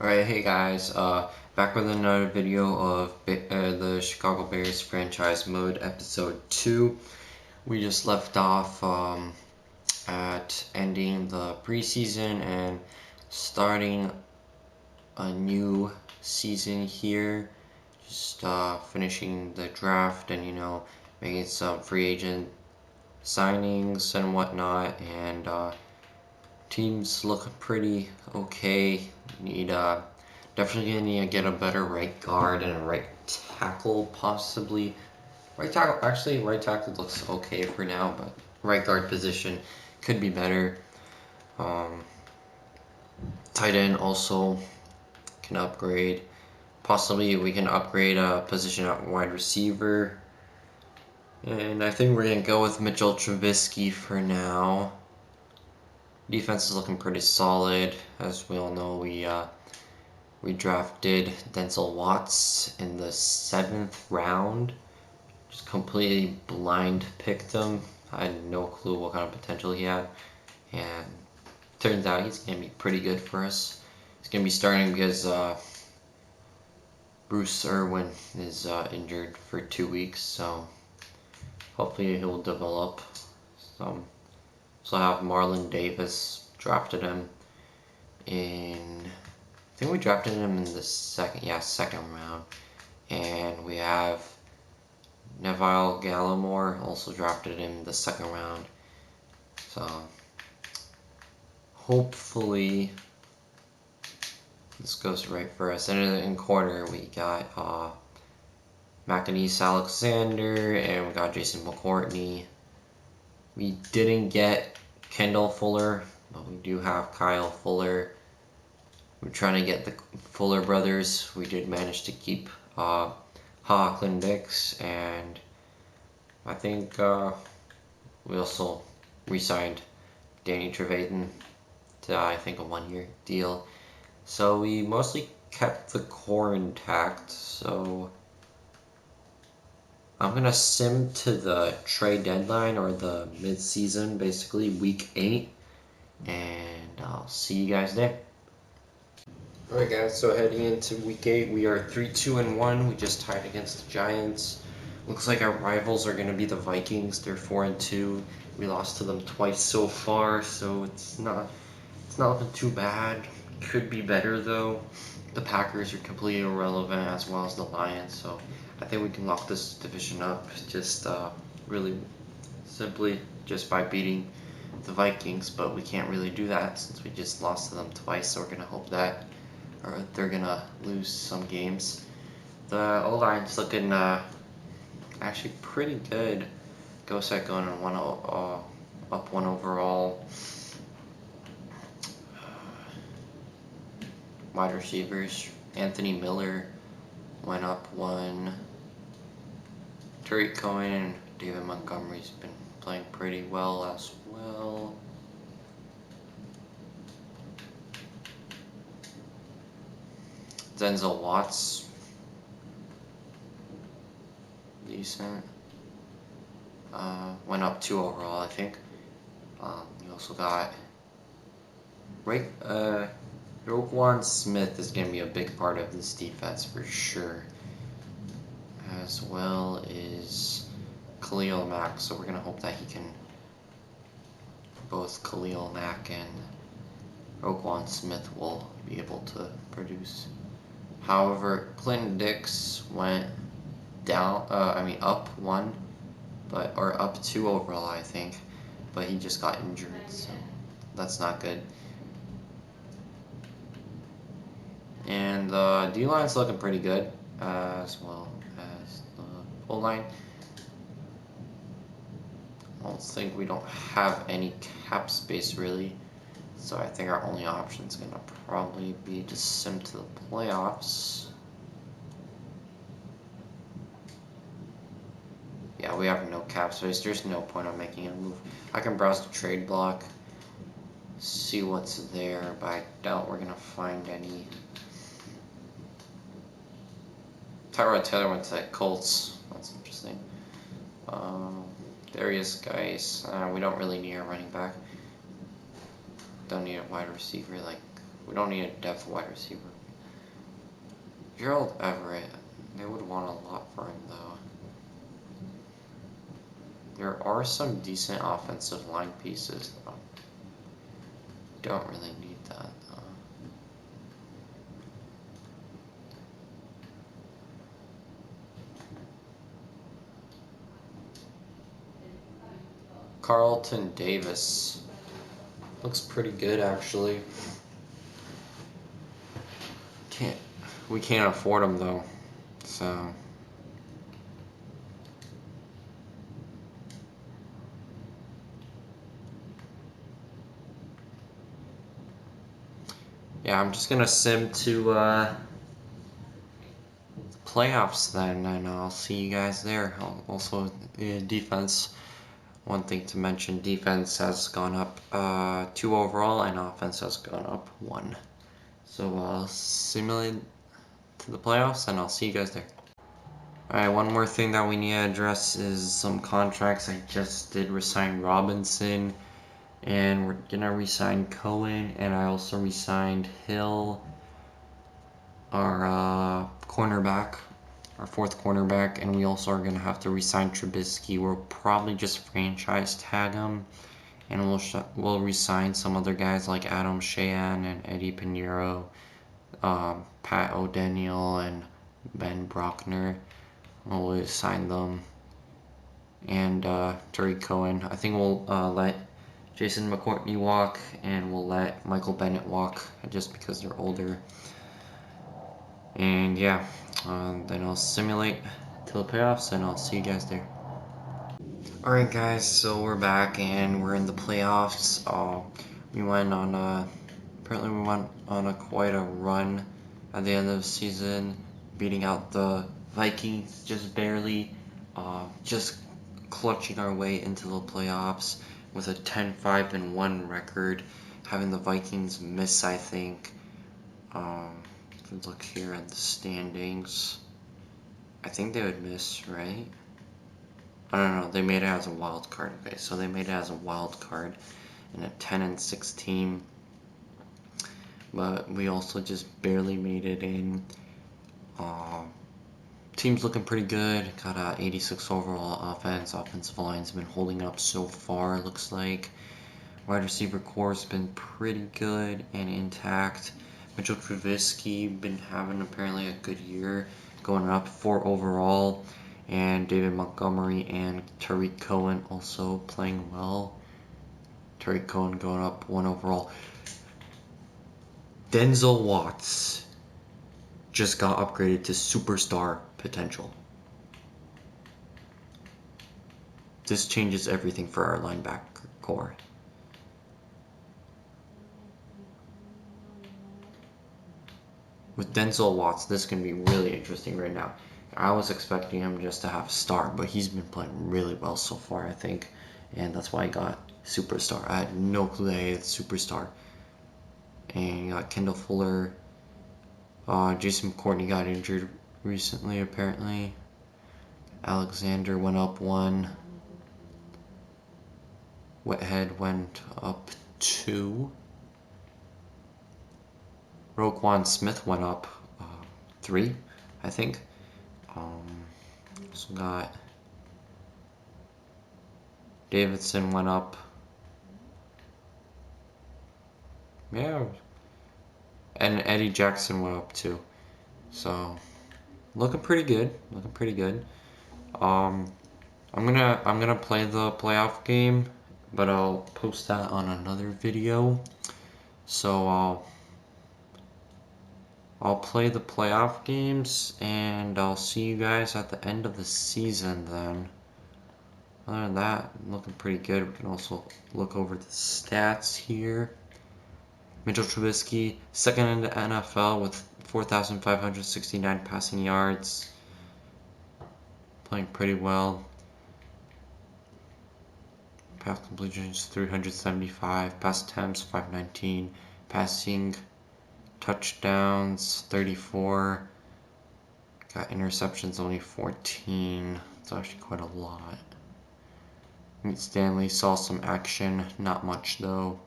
Alright, hey guys, back with another video of the Chicago Bears franchise mode episode 2. We just left off at ending the preseason and starting a new season here. Just finishing the draft and, making some free agent signings and whatnot, and team's looking pretty okay. Definitely gonna need to get a better right guard and a right tackle, possibly. Right tackle looks okay for now, but right guard position could be better. Tight end also can upgrade. Possibly we can upgrade a position at wide receiver. And I think we're gonna go with Mitchell Trubisky for now. Defense is looking pretty solid. As we all know, we drafted Denzel Watts in the 7th round. Just completely blind picked him. I had no clue what kind of potential he had. And turns out he's going to be pretty good for us. He's going to be starting because Bruce Irwin is injured for 2 weeks. So hopefully he'll develop. So I have Marlon Davis. Drafted him in... I think we drafted him in the second round. And we have Neville Gallimore, also drafted him in the 2nd round. So hopefully this goes right for us. And in corner we got McAnise Alexander, and we got Jason McCourtney. We didn't get Kendall Fuller, but we do have Kyle Fuller. We're trying to get the Fuller brothers. We did manage to keep Hawkland Dix, and I think we also re-signed Danny Trevathan to, I think, a 1-year deal. So we mostly kept the core intact, so I'm going to sim to the trade deadline, or the mid-season, basically, week 8, and I'll see you guys there. Alright guys, so heading into week 8, we are 3-2-1. We just tied against the Giants. Looks like our rivals are going to be the Vikings. They're 4-2. We lost to them twice so far, so it's not looking too bad. Could be better though. The Packers are completely irrelevant, as well as the Lions, so I think we can lock this division up just really simply just by beating the Vikings, but we can't really do that since we just lost to them twice, so we're going to hope that or they're gonna lose some games. The O-line's looking actually pretty good. Gosek going on up 1 overall. Wide receivers, Anthony Miller went up 1. Tariq Cohen and David Montgomery's been playing pretty well as well. Denzel Watts, decent. Went up 2 overall, I think. You also got Roquan Smith is going to be a big part of this defense for sure, as well as Khalil Mack. So we're going to hope that he can, both Khalil Mack and Roquan Smith will be able to produce. However, Clinton Dix went down, up 1, or up 2 overall, I think, but he just got injured, so that's not good. And the D-line's looking pretty good, as well as the O-line. I don't think we don't have any cap space really, so I think our only option is going to probably be to sim to the playoffs. Yeah, we have no cap space. There's no point on making a move. I can browse the trade block, see what's there, but I doubt we're going to find any. Tyrod Taylor went to the Colts. That's interesting. Darius Guice. We don't really need a running back. Don't need a wide receiver. We don't need a depth wide receiver. Gerald Everett, they would want a lot for him though. There are some decent offensive line pieces though. Don't really need that though. Carlton Davis looks pretty good actually. We can't afford him though, so. Yeah, I'm just gonna sim to playoffs then, and I'll see you guys there. Also, defense. One thing to mention: defense has gone up 2 overall, and offense has gone up 1. So I'll simulate to the playoffs, and I'll see you guys there. Alright, one more thing that we need to address is some contracts. I just did resign Robinson, and we're gonna resign Cohen, and I also resigned Hill, our cornerback, our 4th cornerback, and we also are gonna have to resign Trubisky. We'll probably just franchise tag him, and we'll resign some other guys like Adam Sheehan and Eddie Pinheiro, Pat O'Daniel, and Ben Brockner. We'll sign them, and Tariq Cohen. I think we'll let Jason McCourtney walk, and we'll let Michael Bennett walk just because they're older. And yeah, then I'll simulate till the playoffs, and I'll see you guys there. Alright guys, so we're back and we're in the playoffs. We went on apparently we went on quite a run at the end of the season, beating out the Vikings just barely, just clutching our way into the playoffs with a 10-5-1 record, having the Vikings miss, I think. Look here at the standings. I think they would miss, right? I don't know. They made it as a wild card. Okay, so they made it as a wild card in a 10-6 team, but we also just barely made it in. Team's looking pretty good. Got a 86 overall offense. Offensive line's been holding up so far. Looks like wide receiver core's been pretty good and intact. Mitchell Trubisky been having apparently a good year, going up 4 overall, and David Montgomery and Tariq Cohen also playing well. Tariq Cohen going up 1 overall. Denzel Watts just got upgraded to superstar potential. This changes everything for our linebacker core. With Denzel Watts, this can be really interesting right now. I was expecting him just to have a star, but he's been playing really well so far, I think. And that's why I got superstar. I had no clue that he had superstar. And you got Kendall Fuller. Jason McCourtney got injured recently, apparently. Alexander went up 1. Whitehead went up 2. Roquan Smith went up 3, I think. So got Davidson went up. Yeah. And Eddie Jackson went up 2. So looking pretty good. Looking pretty good. I'm gonna play the playoff game, but I'll post that on another video. So I'll play the playoff games, and I'll see you guys at the end of the season then. Other than that, looking pretty good. We can also look over the stats here. Mitchell Trubisky, 2nd in the NFL with 4,569 passing yards. Playing pretty well. Pass completions 375, pass attempts 519, passing touchdowns 34, got interceptions only 14. It's actually quite a lot. Stanley saw some action, not much though.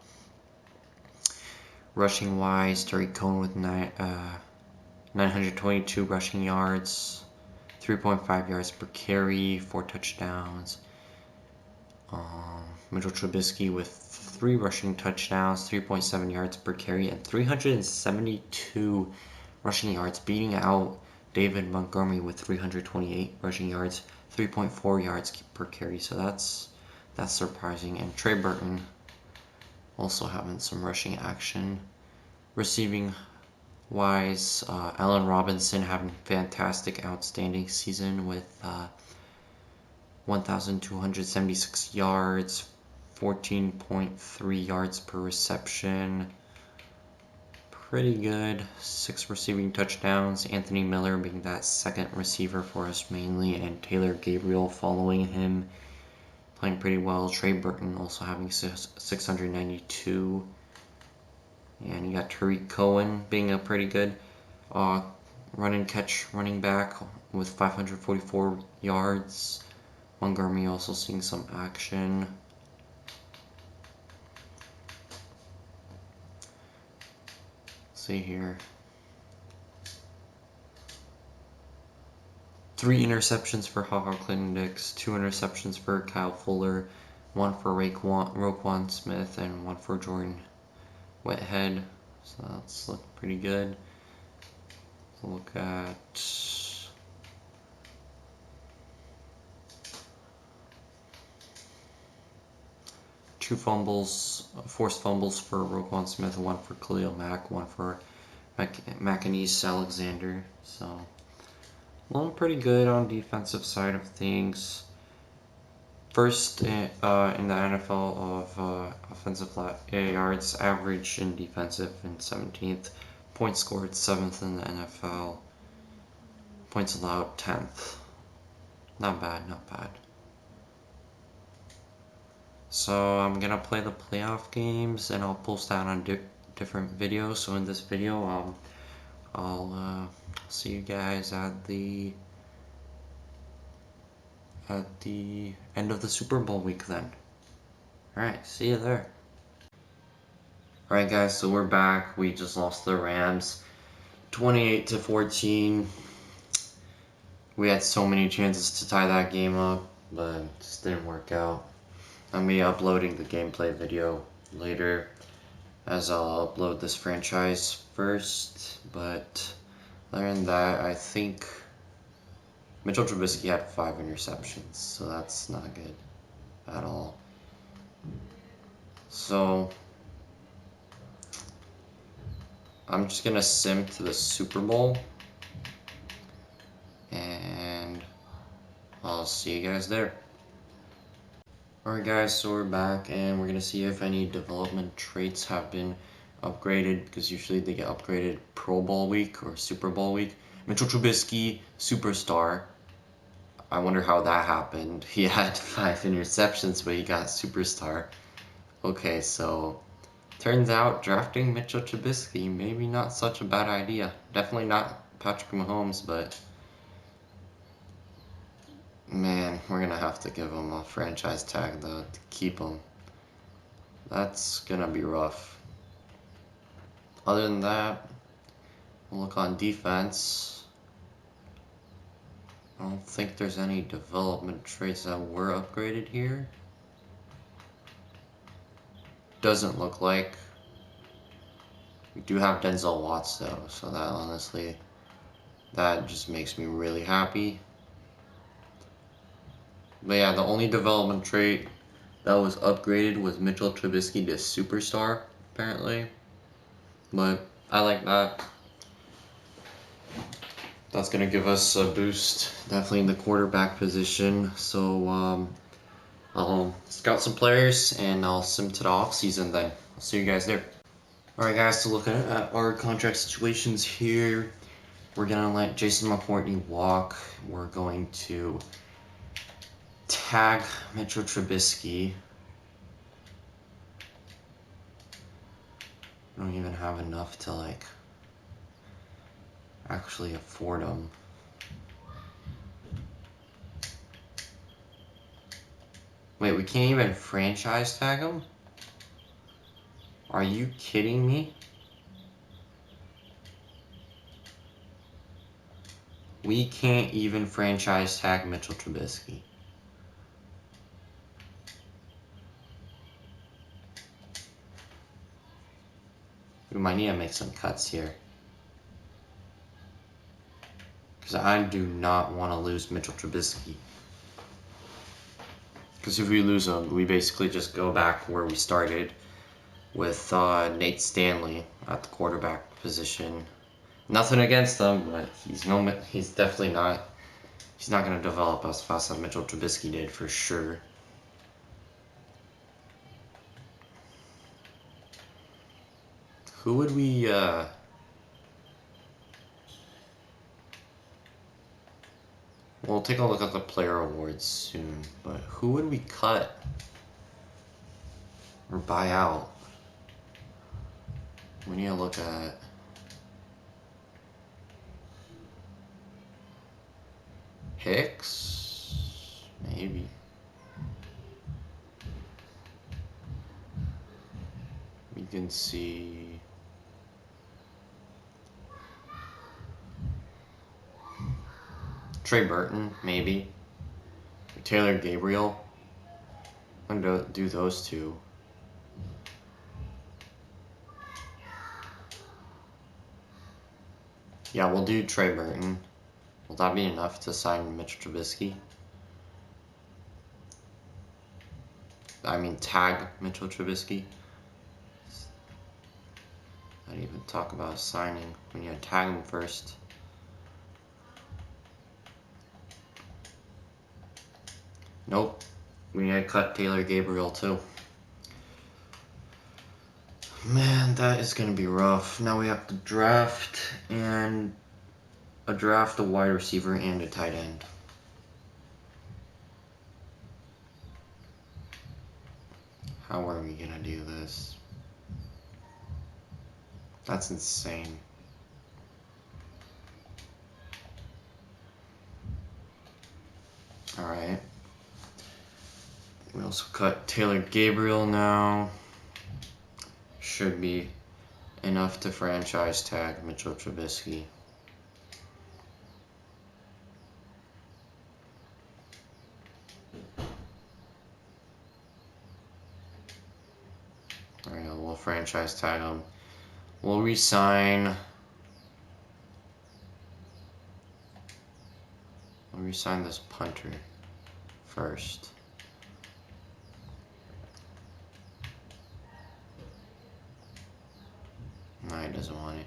Rushing wise, Tariq Cohen with 922 rushing yards, 3.5 yards per carry, 4 touchdowns. Mitchell Trubisky with 3 rushing touchdowns, 3.7 yards per carry, and 372 rushing yards, beating out David Montgomery with 328 rushing yards, 3.4 yards per carry. So that's surprising. And Trey Burton also having some rushing action. Receiving wise, Allen Robinson having fantastic, outstanding season with 1,276 yards, 14.3 yards per reception. Pretty good. 6 receiving touchdowns. Anthony Miller being that second receiver for us mainly, and Taylor Gabriel following him, playing pretty well. Trey Burton also having 692. And you got Tariq Cohen being a pretty good run and catch running back with 544 yards. Montgomery also seeing some action. Let's see here. 3 interceptions for HaHa Clinton-Dix, 2 interceptions for Kyle Fuller, 1 for Roquan Smith, and 1 for Jordan Whitehead. So that's looking pretty good. Look at two fumbles, forced fumbles for Roquan Smith, 1 for Khalil Mack, 1 for McAnise Alexander. So, well, pretty good on defensive side of things. First in the NFL of offensive yards average in defensive, and 17th. Points scored 7th in the NFL. Points allowed 10th. Not bad, not bad. So I'm gonna play the playoff games, and I'll post that on different videos. So in this video, I'll see you guys at the end of the Super Bowl week then. Alright, see you there. Alright guys, so we're back. We just lost the Rams 28-14. We had so many chances to tie that game up, but it just didn't work out. I'm be uploading the gameplay video later, as I'll upload this franchise first. But other than that, I think Mitchell Trubisky had 5 interceptions, so that's not good at all. So I'm just gonna sim to the Super Bowl, and I'll see you guys there. Alright guys, so we're back, and we're gonna see if any development traits have been upgraded, because usually they get upgraded Pro Bowl week or Super Bowl week. Mitchell Trubisky, superstar. I wonder how that happened. He had 5 interceptions, but he got superstar. Okay, so turns out drafting Mitchell Trubisky, maybe not such a bad idea. Definitely not Patrick Mahomes, but man, we're gonna have to give him a franchise tag though to keep him. That's gonna be rough. Other than that, we'll look on defense. I don't think there's any development traits that were upgraded here. Doesn't look like. We do have Denzel Watts though, so that honestly, that just makes me really happy. But yeah, the only development trait that was upgraded was Mitchell Trubisky to superstar, apparently. But I like that. That's going to give us a boost, definitely in the quarterback position. So I'll scout some players, and I'll sim to the offseason then. I'll see you guys there. Alright guys, so looking at our contract situations here, we're going to let Jason McCourtney walk. We're going to tag Mitchell Trubisky. I don't even have enough to like actually afford him. Wait, we can't even franchise tag him? Are you kidding me? We can't even franchise tag Mitchell Trubisky. We might need to make some cuts here. Because I do not want to lose Mitchell Trubisky. Because if we lose him, we basically just go back where we started with Nate Stanley at the quarterback position. Nothing against him, but he's definitely not. He's not going to develop as fast as Mitchell Trubisky did for sure. Who would we? We'll take a look at the player awards soon, but who would we cut or buy out? We need to look at Hicks, maybe. We can see Trey Burton, maybe. Taylor Gabriel. I'm gonna do those two. Yeah, we'll do Trey Burton. Will that be enough to sign Mitch Trubisky? I mean, tag Mitchell Trubisky. I didn't even talk about signing. We need to tag him first. Nope. We need to cut Taylor Gabriel too. Man, that is going to be rough. Now we have to draft a wide receiver and a tight end. How are we going to do this? That's insane. Alright. We also cut Taylor Gabriel now. Should be enough to franchise tag Mitchell Trubisky. Alright, we'll franchise tag him. We'll re-sign. We'll re-sign this punter first. No, he doesn't want it.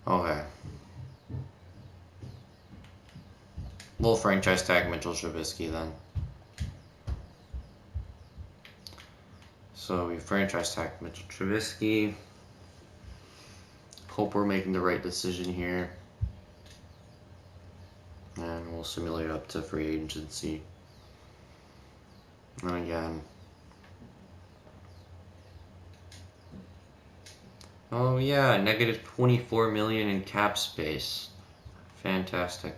Okay. We'll franchise tag Mitchell Trubisky then. So we franchise tag Mitchell Trubisky. Hope we're making the right decision here. And we'll simulate up to free agency. And again. Oh yeah, negative 24 million in cap space. Fantastic.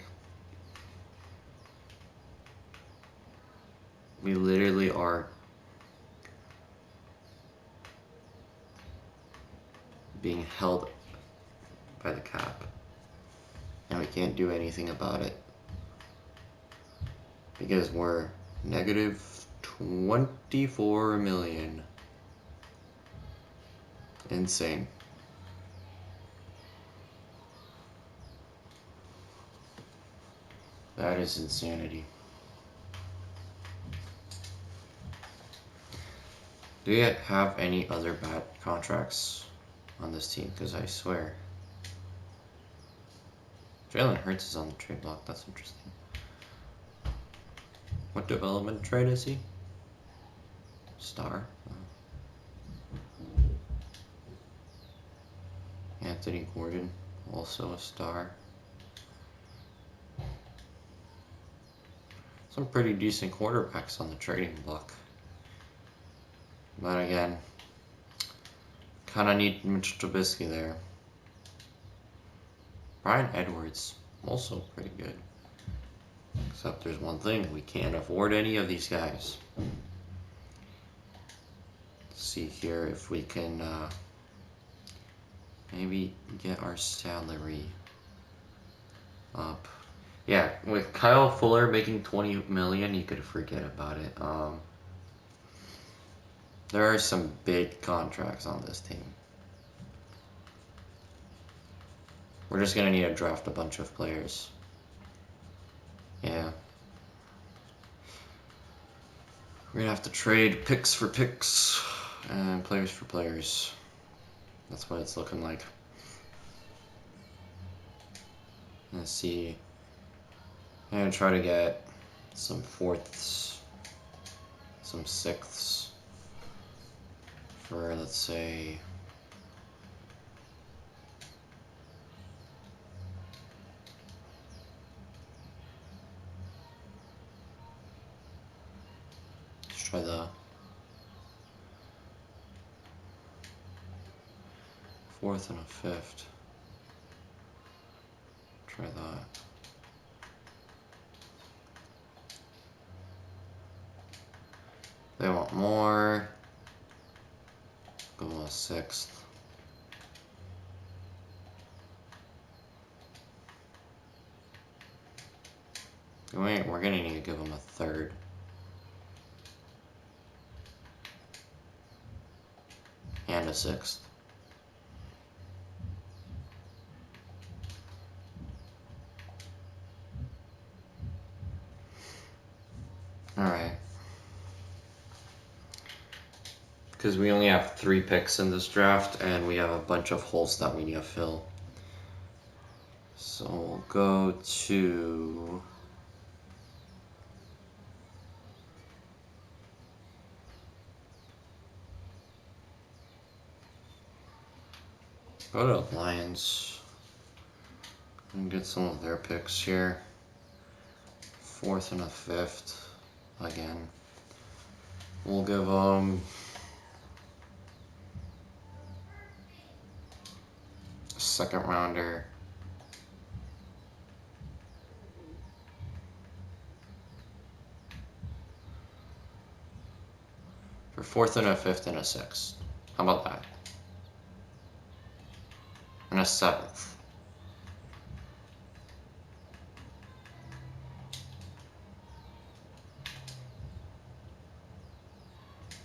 We literally are being held by the cap. And we can't do anything about it. Because we're negative 24 million. Insane. That is insanity. Do you have any other bad contracts on this team? Because I swear. Jalen Hurts is on the trade block. That's interesting. What development trade is he? Star? Anthony Gordon, also a star. Some pretty decent quarterbacks on the trading block. But again, kind of need Mitchell Trubisky there. Brian Edwards, also pretty good. Except there's one thing, we can't afford any of these guys. Let's see here if we can maybe get our salary up. Yeah, with Kyle Fuller making $20 million, you could forget about it. There are some big contracts on this team. We're just gonna need to draft a bunch of players. Yeah. We're gonna have to trade picks for picks and players for players. That's what it's looking like. Let's see. I'm gonna try to get some fourths, some sixths for, let's say, let's try the fourth and a fifth. Try that. They want more. Go a sixth. Wait, we're gonna need to give them a third. And a sixth. Alright. Because we only have 3 picks in this draft, and we have a bunch of holes that we need to fill. So we'll go to... go to Lions. And get some of their picks here. 4th and a 5th. Again. We'll give them... second rounder. For 4th and a 5th and a 6th. How about that? And a 7th.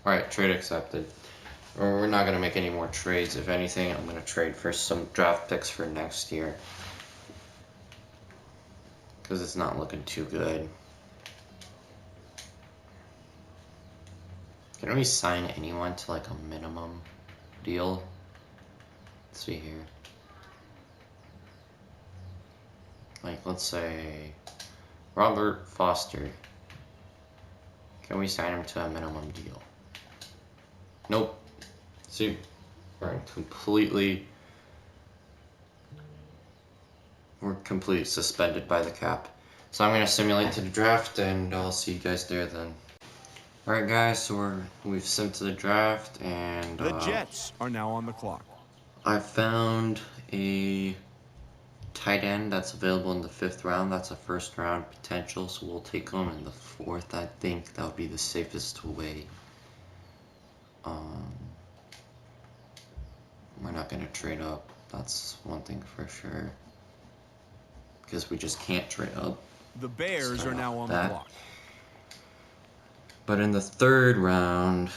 Alright, trade accepted. Or we're not going to make any more trades. If anything, I'm going to trade for some draft picks for next year. Because it's not looking too good. Can we sign anyone to like a minimum deal? Let's see here. Like, let's say Robert Foster. Can we sign him to a minimum deal? Nope. See, we're completely suspended by the cap. So I'm gonna simulate to the draft, and I'll see you guys there then. Alright guys, so we've simmed to the draft, and the Jets are now on the clock. I found a tight end that's available in the 5th round. That's a 1st round potential, so we'll take him in the 4th. I think that would be the safest way. We're not gonna trade up. That's one thing for sure. Because we just can't trade up. The Bears are now on the clock. But in the 3rd round,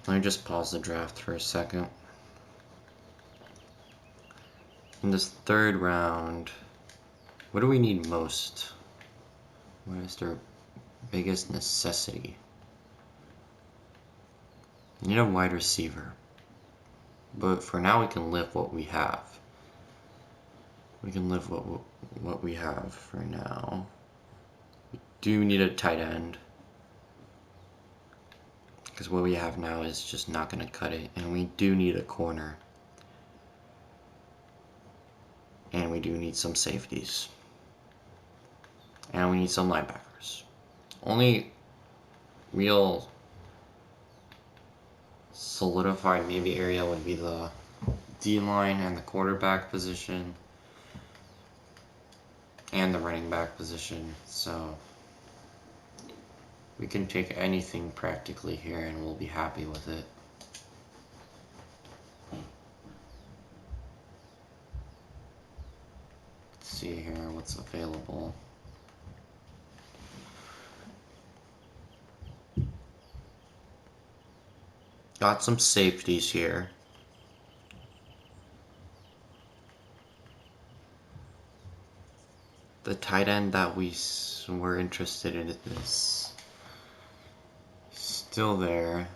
let me just pause the draft for a second. In this 3rd round, what do we need most? What is their biggest necessity? We need a wide receiver. But for now, we can live what we have. We can live what we have for now. We do need a tight end. Because what we have now is just not going to cut it. And we do need a corner. And we do need some safeties. And we need some linebackers. Only real solidified maybe area would be the D-line and the quarterback position. And the running back position. So we can take anything practically here and we'll be happy with it. Let's see here what's available. got some safeties here. The tight end that we were interested in is still there.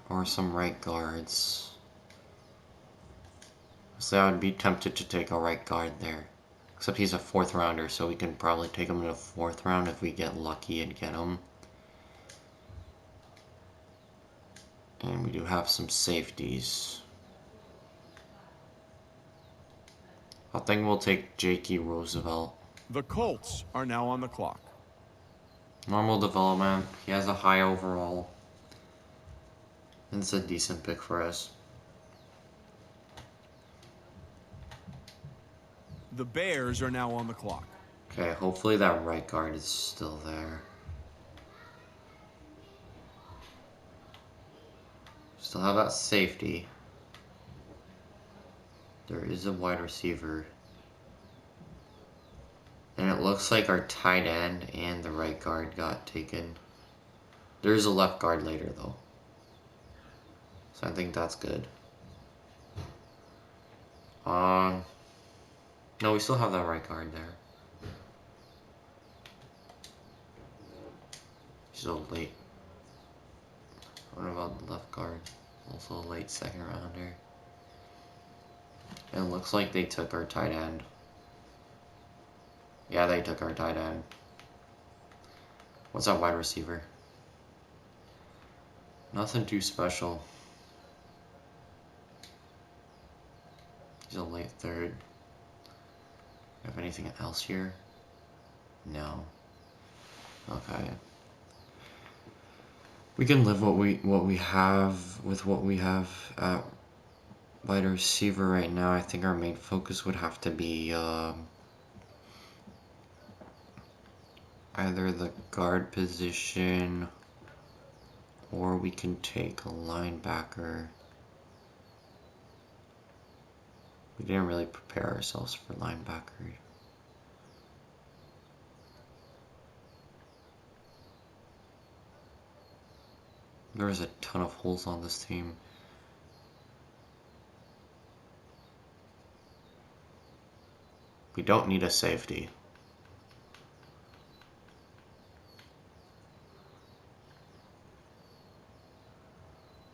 Or some right guards. So I would be tempted to take a right guard there. Except he's a 4th rounder, so we can probably take him in the 4th round if we get lucky and get him. And we do have some safeties. I think we'll take J.K. Roosevelt. The Colts are now on the clock. Normal development. He has a high overall. And it's a decent pick for us. The Bears are now on the clock. Okay, hopefully that right guard is still there. Still have that safety. There is a wide receiver. And it looks like our tight end and the right guard got taken. There's a left guard later though. So I think that's good. No, we still have that right guard there. He's a late. What about the left guard? Also a late 2nd rounder. And it looks like they took our tight end. Yeah, they took our tight end. What's that wide receiver? Nothing too special. He's a late 3rd. Have anything else here? No. Okay. We can live what we have with what we have at wide receiver right now. I think our main focus would have to be either the guard position or we can take a linebacker. We didn't really prepare ourselves for linebacker. There's a ton of holes on this team. We don't need a safety.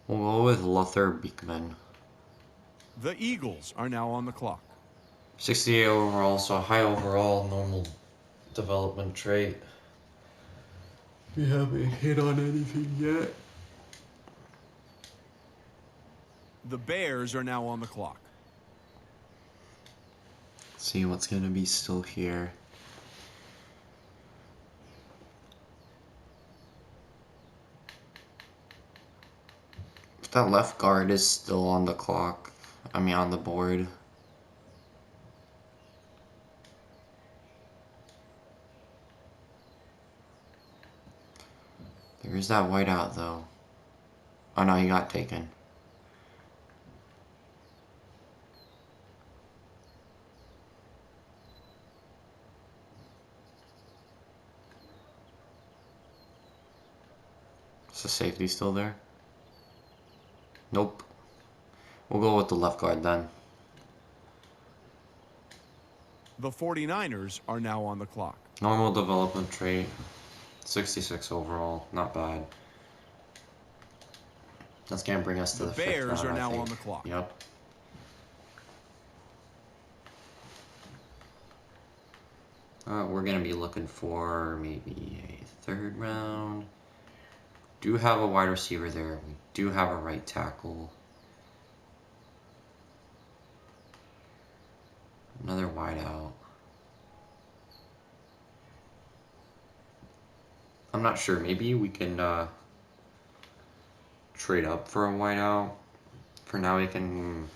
We'll go with Luther Beekman. The Eagles are now on the clock. 68 overall, so high overall, normal development trait. We haven't hit on anything yet. The Bears are now on the clock. See what's going to be still here. If that left guard is still on the clock, I mean on the board. There is that whiteout though. Oh no, he got taken. Is the safety still there? Nope. We'll go with the left guard then. The 49ers are now on the clock. Normal development trait. 66 overall. Not bad. That's going to bring us to the 5th round, Bears are now I think. on the clock. Yep. We're going to be looking for maybe a 3rd round. Do have a wide receiver there. We do have a right tackle. Another wideout. I'm not sure. Maybe we can trade up for a wideout. For now, we can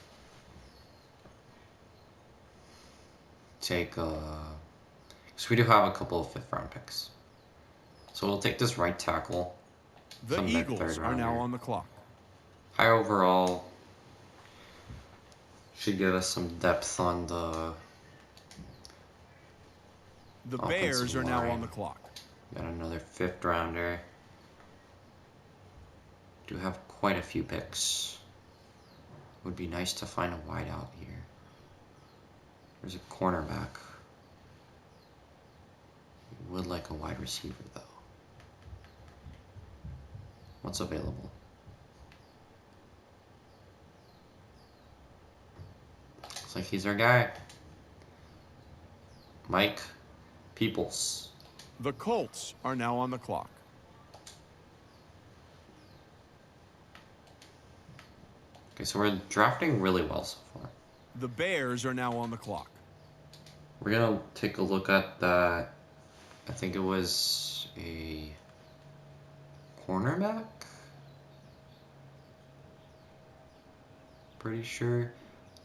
take because we do have a couple of 5th round picks. So we'll take this right tackle. The Eagles are now on the clock. High overall. Should give us some depth on the Bears are now on the clock. Got another 5th rounder. Do have quite a few picks. Would be nice to find a wideout here. There's a cornerback. Would like a wide receiver though. What's available? Looks like he's our guy. Mike Peoples. The Colts are now on the clock. Okay, so we're drafting really well so far. The Bears are now on the clock. We're gonna take a look at that. I think it was a cornerback. Pretty sure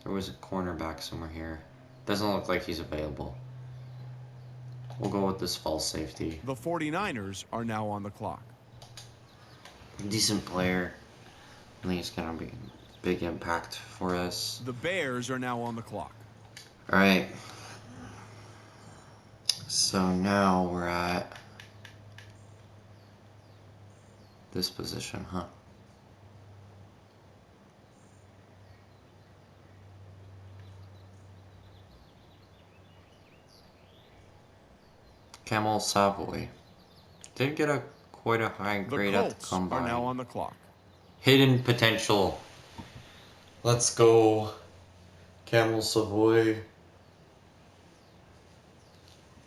there was a cornerback somewhere here. Doesn't look like he's available. We'll go with this false safety. The 49ers are now on the clock. Decent player. I think it's gonna be a big impact for us. The Bears are now on the clock. Alright. So now we're at this position, huh? Camel Savoy. Did get quite a high grade at the Colts combine. are now on the clock. Hidden potential. Let's go, Camel Savoy.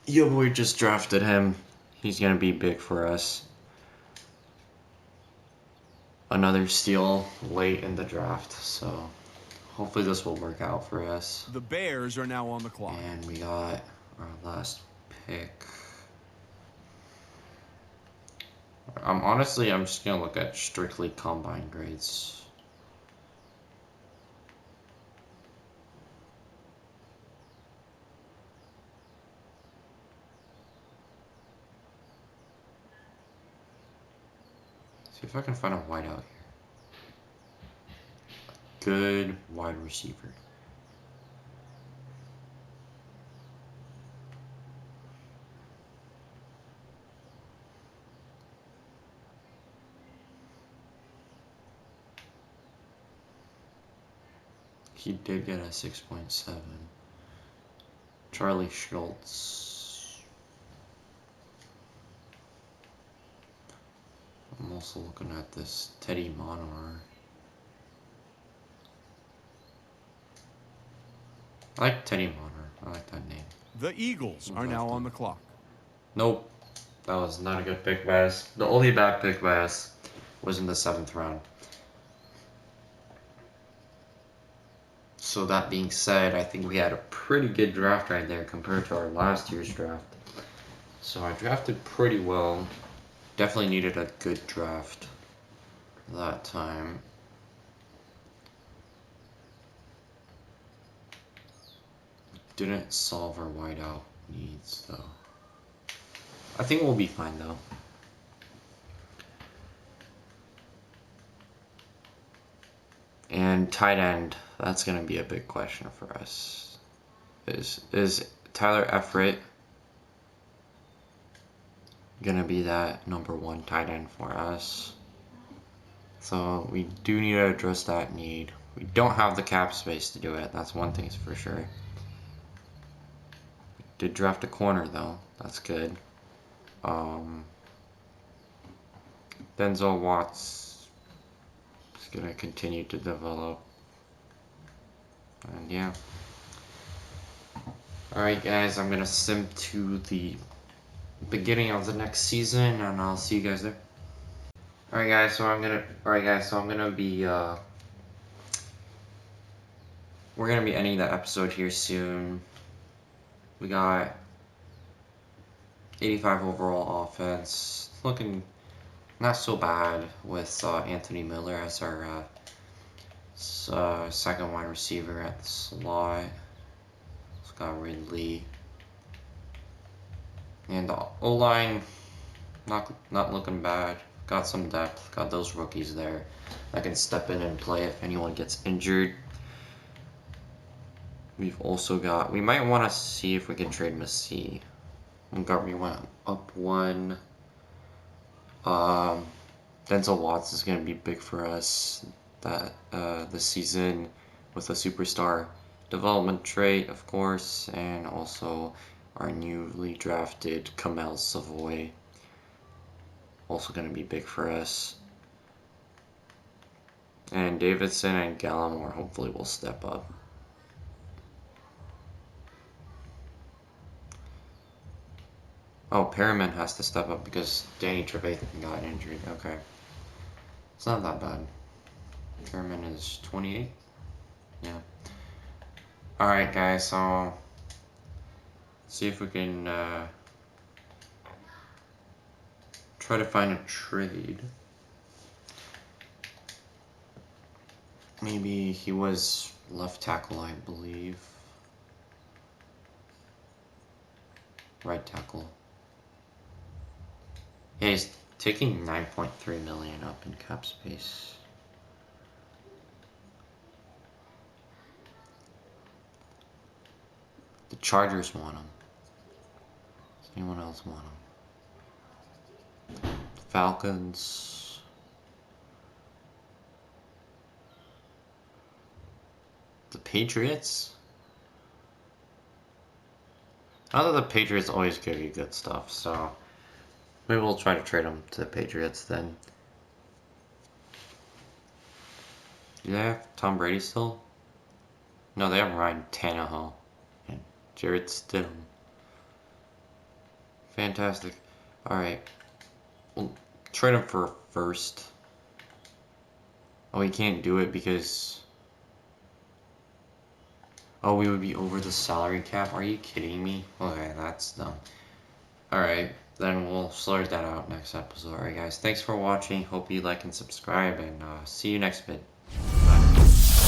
Yo, we just drafted him. He's gonna be big for us. Another steal late in the draft, so hopefully this will work out for us. The Bears are now on the clock. And we got our last pick. I'm just gonna look at strictly combine grades. See if I can find a wideout here. Good wide receiver. He did get a 6.7. Charlie Schultz. I'm also looking at this Teddy Monor. I like Teddy Monor. I like that name. The Eagles are now on the clock. Nope. That was not a good pick by us. The only bad pick by us was in the 7th round. So that being said, I think we had a pretty good draft right there compared to our last year's draft. So I drafted pretty well. Definitely needed a good draft that time. Didn't solve our wideout needs though. I think we'll be fine though. And tight end, that's gonna be a big question for us. Is Tyler Everett gonna be that #1 tight end for us? So we do need to address that need. We don't have the cap space to do it. That's one thing for sure. We did draft a corner though. That's good. Denzel Watts is gonna continue to develop. And yeah. Alright guys, I'm gonna sim to the beginning of the next season and I'll see you guys there. Alright guys, so I'm gonna be we're gonna be ending the episode here soon. We got 85 overall offense. Looking not so bad with Anthony Miller as our second wide receiver at the slot. It's got Ridley. And the O-line, not looking bad. Got some depth. Got those rookies there that can step in and play if anyone gets injured. We've also got. We might want to see if we can trade Messi. Montgomery went up 1. Denzel Watts is going to be big for us this season with a superstar development trait, of course, and also our newly drafted Kamel Savoy, also going to be big for us. And Davidson and Gallimore hopefully will step up. Oh, Perriman has to step up because Danny Trevathan got injured. Okay. It's not that bad. Perriman is 28. Yeah. Alright, guys, so see if we can try to find a trade. Maybe he was left tackle, I believe. Right tackle. Yeah, he's taking 9.3 million up in cap space. The Chargers want him. Does anyone else want him? The Falcons. The Patriots? I know the Patriots always give you good stuff, so maybe we'll try to trade him to the Patriots then. Do they have Tom Brady still? No, they have Ryan Tannehill and Jarrett Stidham. Fantastic. Alright. We'll trade him for a first. Oh, we can't do it because... Oh, we would be over the salary cap? Are you kidding me? Okay, that's dumb. Alright, then we'll sort that out next episode. Alright guys, thanks for watching. Hope you like and subscribe, and see you next vid. Bye.